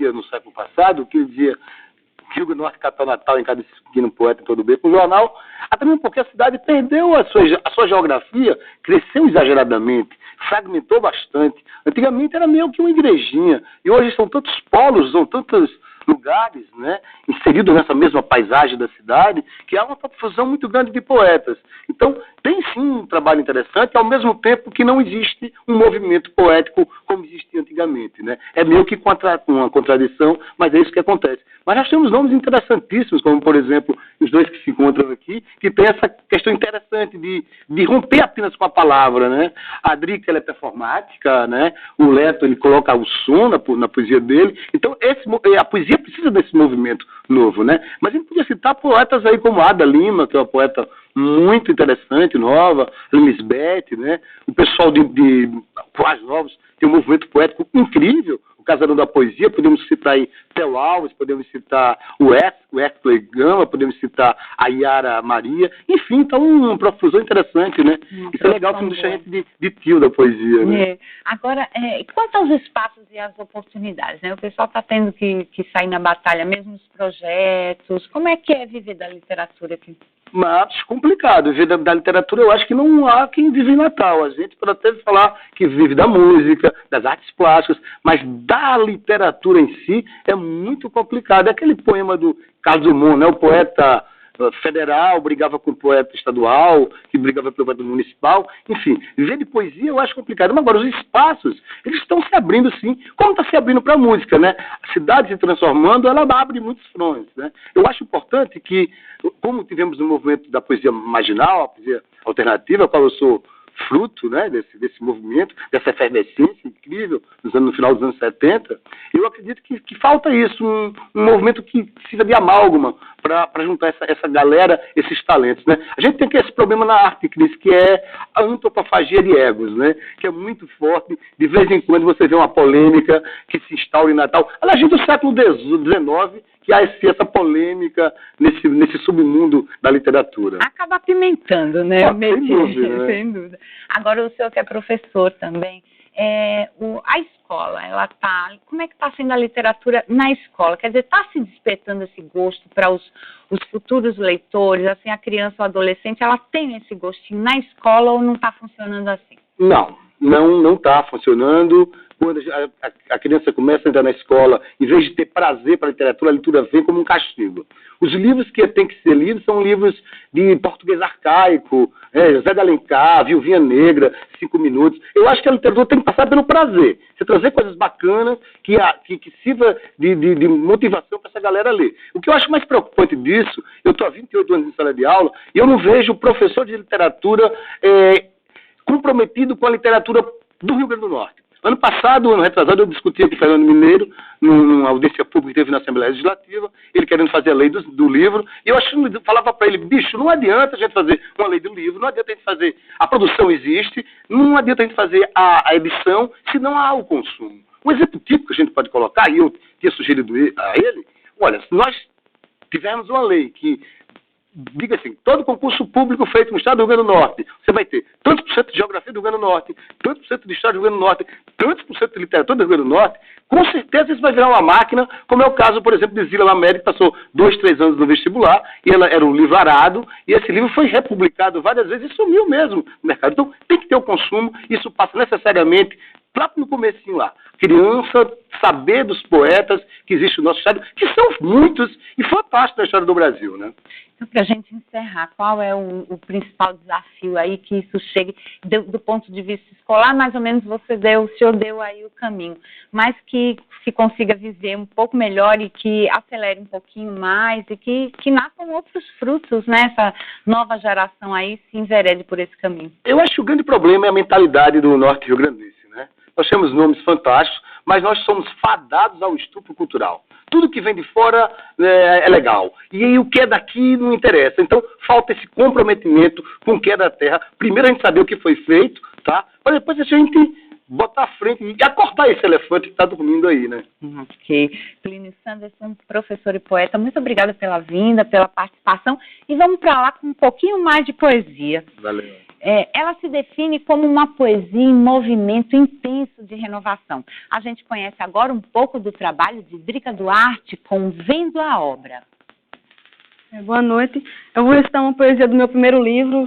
poesia no século passado, que dizia Rio do Norte, capital natal, em cada esquina, poeta em todo o beco, o jornal, até mesmo porque a cidade perdeu a sua geografia, cresceu exageradamente, fragmentou bastante. Antigamente era meio que uma igrejinha, e hoje são tantos polos, são tantos lugares, né, inseridos nessa mesma paisagem da cidade, que há uma profusão muito grande de poetas. Então, tem sim um trabalho interessante, ao mesmo tempo que não existe um movimento poético como existia antigamente, né? É meio que uma contradição, mas é isso que acontece. Mas nós temos nomes interessantíssimos, como, por exemplo, os dois que se encontram aqui, que tem essa questão interessante de romper apenas com a palavra, né? A Drica, ela é performática, né? O Leto, ele coloca o som na poesia dele. Então, a poesia precisa desse movimento novo, né? Mas a gente podia citar poetas aí como Ada Lima, que é uma poeta muito interessante, nova, Lisbeth, né? O pessoal de Quais Novos tem um movimento poético incrível, o Casarão da Poesia, podemos citar aí Theo Alves, podemos citar o Hector Gama, podemos citar a Yara Maria, enfim, então uma profusão interessante, né? Isso é legal que não deixa a gente de tio da poesia, né? É. Agora, quanto aos espaços e às oportunidades, né? O pessoal está tendo que sair na batalha, mesmo os projetos, como é que é viver da literatura aqui? Mas complicado, viver da literatura, eu acho que não há quem vive em Natal. A gente pode até falar que vive da música, das artes plásticas, mas da literatura em si é muito complicado. É aquele poema do Carlos Drummond, né, o poeta federal brigava com o poeta estadual, que brigava pelo poeta municipal, enfim, viver de poesia eu acho complicado. Mas agora os espaços, eles estão se abrindo sim, como está se abrindo para a música, né? A cidade se transformando, ela abre muitos frontes, né? Eu acho importante que, como tivemos no movimento da poesia marginal, a poesia alternativa, a qual eu sou fruto, né, desse movimento, dessa efervescência incrível no final dos anos 70, eu acredito que falta isso, um movimento que precisa de amálgama para juntar essa galera, esses talentos, né? A gente tem esse problema na arte, Cris, que é a antropofagia de egos, né? Que é muito forte, de vez em quando você vê uma polêmica que se instaura em Natal. Aliás, do século XIX, que há essa polêmica nesse submundo da literatura. Acaba apimentando, né? Sem dúvida, né? Sem dúvida. Agora, o senhor que é professor também, a escola, ela tá... Como é que está sendo a literatura na escola? Quer dizer, está se despertando esse gosto para os futuros leitores, assim, a criança ou adolescente, ela tem esse gostinho na escola ou não está funcionando assim? Não está funcionando. Quando a criança começa a entrar na escola, em vez de ter prazer para a literatura vem como um castigo. Os livros que têm que ser lidos são livros de português arcaico, José de Alencar, Viuvinha Negra, 5 minutos. Eu acho que a literatura tem que passar pelo prazer. Você trazer coisas bacanas que sirva de motivação para essa galera ler. O que eu acho mais preocupante disso, eu estou há 28 anos em sala de aula e eu não vejo o professor de literatura comprometido com a literatura do Rio Grande do Norte. Ano passado, ano retrasado, eu discutia com o Fernando Mineiro, numa audiência pública que teve na Assembleia Legislativa, ele querendo fazer a lei do livro, e eu falava para ele, bicho, não adianta a gente fazer uma lei do livro, não adianta a gente fazer, a produção existe, não adianta a gente fazer a edição, se não há o consumo. Um exemplo típico que a gente pode colocar, e eu tinha sugerido a ele, olha, se nós tivermos uma lei que diga assim, todo concurso público feito no estado do Rio Grande do Norte, você vai ter tantos por cento de geografia do Rio Grande do Norte, tantos por cento de história do Rio Grande do Norte, tantos por cento de literatura do Rio Grande do Norte, com certeza isso vai virar uma máquina, como é o caso, por exemplo, de Zila Lamere, que passou 2, 3 anos no vestibular, e ela era um livro arado, e esse livro foi republicado várias vezes e sumiu mesmo no mercado. Então, tem que ter o consumo, isso passa necessariamente lá no comecinho lá. Criança, saber dos poetas que existe no nosso estado, que são muitos e fantásticos na história do Brasil, né? Então, para a gente encerrar, qual é o principal desafio aí que isso chegue do ponto de vista escolar? Mais ou menos o senhor deu aí o caminho, mas que se consiga viver um pouco melhor e que acelere um pouquinho mais e que nasçam outros frutos, né? Essa nova geração aí se enverede por esse caminho. Eu acho que o grande problema é a mentalidade do norte rio-grandense, né? Nós temos nomes fantásticos, mas nós somos fadados ao estupro cultural. Tudo que vem de fora é legal. E aí, o que é daqui não interessa. Então, falta esse comprometimento com o que é da terra. Primeiro a gente saber o que foi feito, tá? Para depois a gente botar à frente e acordar esse elefante que está dormindo aí, né? Ok. Plínio Sanderson, professor e poeta, muito obrigada pela vinda, pela participação. E vamos para lá com um pouquinho mais de poesia. Valeu. ela se define como uma poesia em movimento intenso de renovação. A gente conhece agora um pouco do trabalho de Drica Duarte com Vendo a Obra. Boa noite. Eu vou recitar uma poesia do meu primeiro livro,